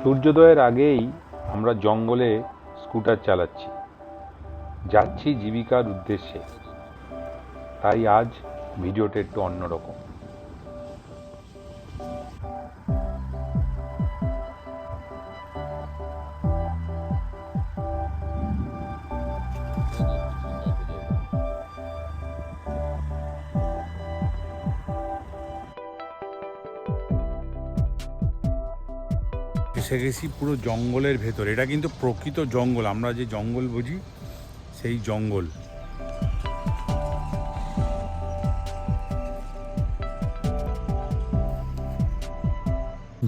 সূর্যোদয়ের আগেই আমরা জঙ্গলে স্কুটার চালাচ্ছি, যাচ্ছি জীবিকার উদ্দেশ্যে। তাই আজ ভিডিওটা একটু অন্যরকম। এসে গেছি পুরো জঙ্গলের ভেতর। এটা কিন্তু প্রকৃত জঙ্গল, আমরা যে জঙ্গল বুঝি সেই জঙ্গল।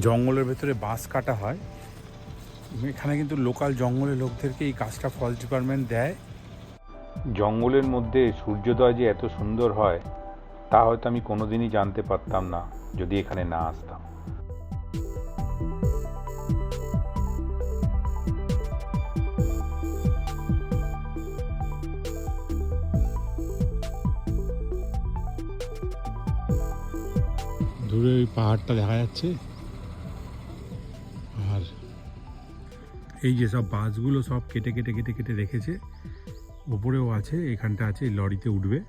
জঙ্গলের ভেতরে বাঁশ কাটা হয়। এখানে কিন্তু লোকাল জঙ্গলের লোকদেরকে এই কাজটা ফরেস্ট ডিপার্টমেন্ট দেয়। জঙ্গলের মধ্যে সূর্যোদয় যে এত সুন্দর হয় তা হয়তো আমি কোনোদিনই জানতে পারতাম না যদি এখানে না আসতাম। দূরে ওই পাহাড়টা দেখা যাচ্ছে, আর এই যে সব বাসগুলো সব কেটে কেটে কেটে কেটে রেখেছে। ওপরেও আছে, এখানটা আছে, লরিতে উঠবে।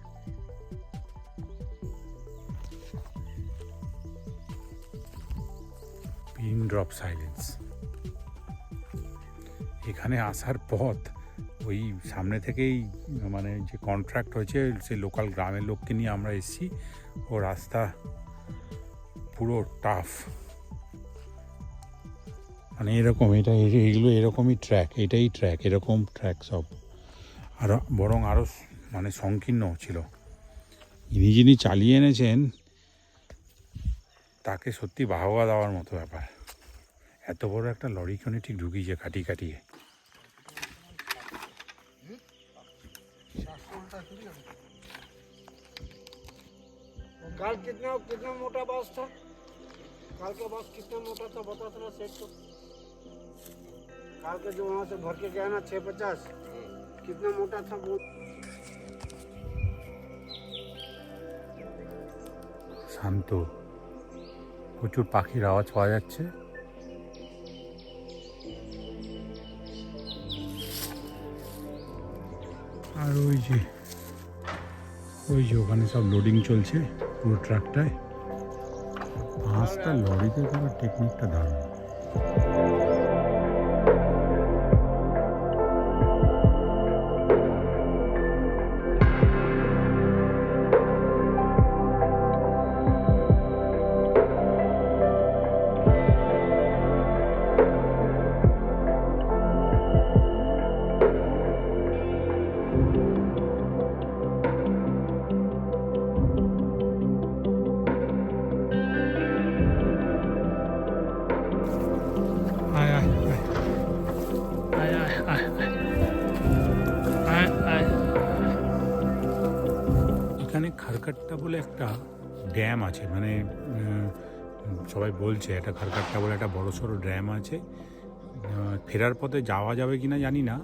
Pin drop silence. এখানে আসার পথ ওই সামনে থেকেই, মানে যে কন্ট্রাক্ট হয়েছে সেই লোকাল গ্রামের লোককে নিয়ে আমরা এসেছি। ও রাস্তা পুরো টাফ, মানে এরকম, এইগুলো এরকমই ট্র্যাক, এটাই ট্র্যাক, এরকম ট্র্যাক সব। আর বরং আরও মানে সংকীর্ণ ছিল। যিনি চালিয়ে এনেছেন তাকে সত্যি বাহবা দেওয়ার মতো ব্যাপার। এত বড় একটা লরিখানে ঠিক ঢুকিয়েছে কাটিয়ে কাটিয়ে। कल कितना मोटा बस था? कल का बस कितना मोटा था बता थोड़ा सेट तो। कल के जो वहाँ से भर के गया ना 650, कितना मोटा था वो? শান্ত, প্রচুর পাখির আওয়াজ পাওয়া যাচ্ছে। আর ওই যে ওখানে সব লোডিং চলছে পুরো ট্রাকটায়। পাঁচটা লরিতে করার টেকনিকটা দারুণ। এখানে খারকাট্টা বলে একটা ড্যাম আছে, মানে সবাই বলছে এটা খারকাট্টা বলে একটা বড় সড়ো ড্যাম আছে। ফেরার পথে যাওয়া যাবে কি না জানি না,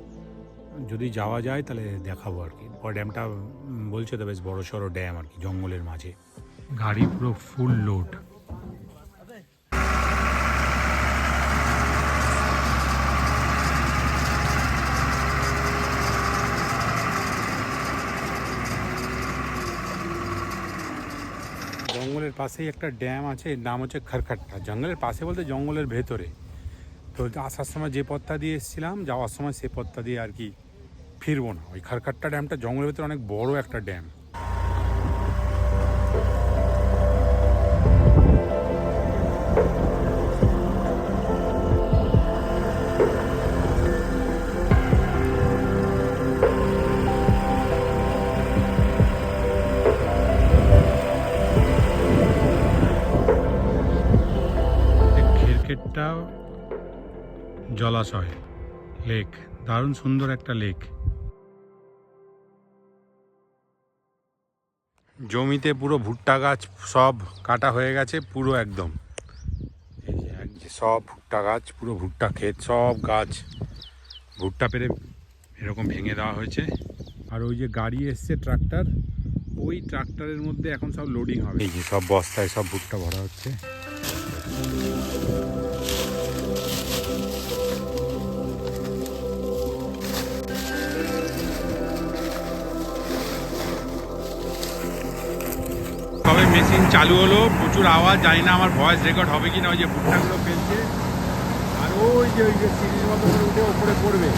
যদি যাওয়া যায় তাহলে দেখাবো আর কি। ওই ড্যামটা বলছে তো বেশ বড় সড়ো ড্যাম আর কি, জঙ্গলের মাঝে। গাড়ি পুরো ফুল লোড। জঙ্গলের পাশেই একটা ড্যাম আছে, এর নাম হচ্ছে খারকাট্টা। জঙ্গলের পাশে বলতে জঙ্গলের ভেতরে। তো আসার সময় যে পথটা দিয়ে এসেছিলাম, যাওয়ার সময় সে পথটা দিয়ে আর কি ফিরবো না। ওই খারকাট্টা ড্যামটা জঙ্গলের ভেতরে অনেক বড় একটা ড্যাম। খেরকেটটা জলাশয়, লেক, দারুণ সুন্দর একটা লেক। জমিতে পুরো ভুট্টা গাছ সব কাটা হয়ে গেছে পুরো একদম। এই যে সব ভুট্টা গাছ, পুরো ভুট্টা ক্ষেত, সব গাছ ভুট্টা পেরে এরকম ভেঙে দেওয়া হয়েছে। আর ওই যে গাড়ি এসছে ট্রাক্টর, ওই ট্রাক্টরের মধ্যে এখন সব লোডিং হবে। এই যে সব বস্তায় সব ভুট্টা ভরা হচ্ছে। মেশিন চালু হলো, প্রচুর আওয়াজ, জানি না আমার ভয়েস রেকর্ড হবে কি না। ওই যে ভুট্টাগুলো ফেলছে, আর ওই যে সিঁড়ির মতো করে উঠে ওপরে পড়বে।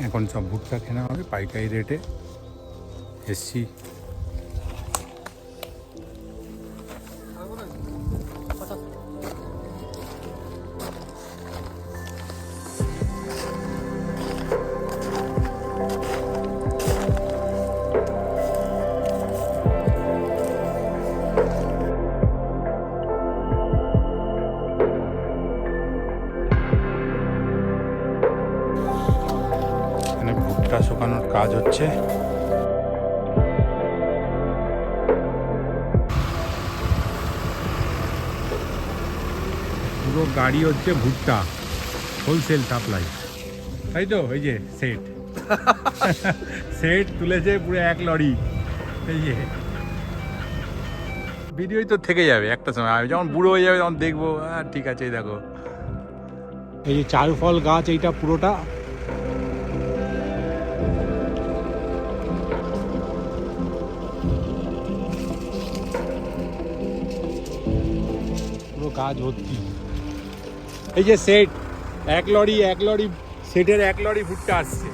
এখন সব ভুট্টা কেনা হবে পাইকারি রেটে। এসছি এখানে ভুট্টা শুকানোর কাজ হচ্ছে। পুরো গাড়ি হচ্ছে ভুট্টা, হোলসেল সাপ্লাই, তাই তো? এই যে সেট সেট তুলেছে পুরো 1 লরি। এই যে ভিডিওই তো থেকে যাবে একটা সময়, আমি যখন বুড়ো হয়ে যাবে তখন দেখবো। হ্যাঁ ঠিক আছে, এই দেখো এই যে চারু ফল গাছ, এইটা পুরোটা পুরো গাছ ভর্তি। এই যে সেট, 1 লরি সেটের 1 লরি ভুট্টা আসছে।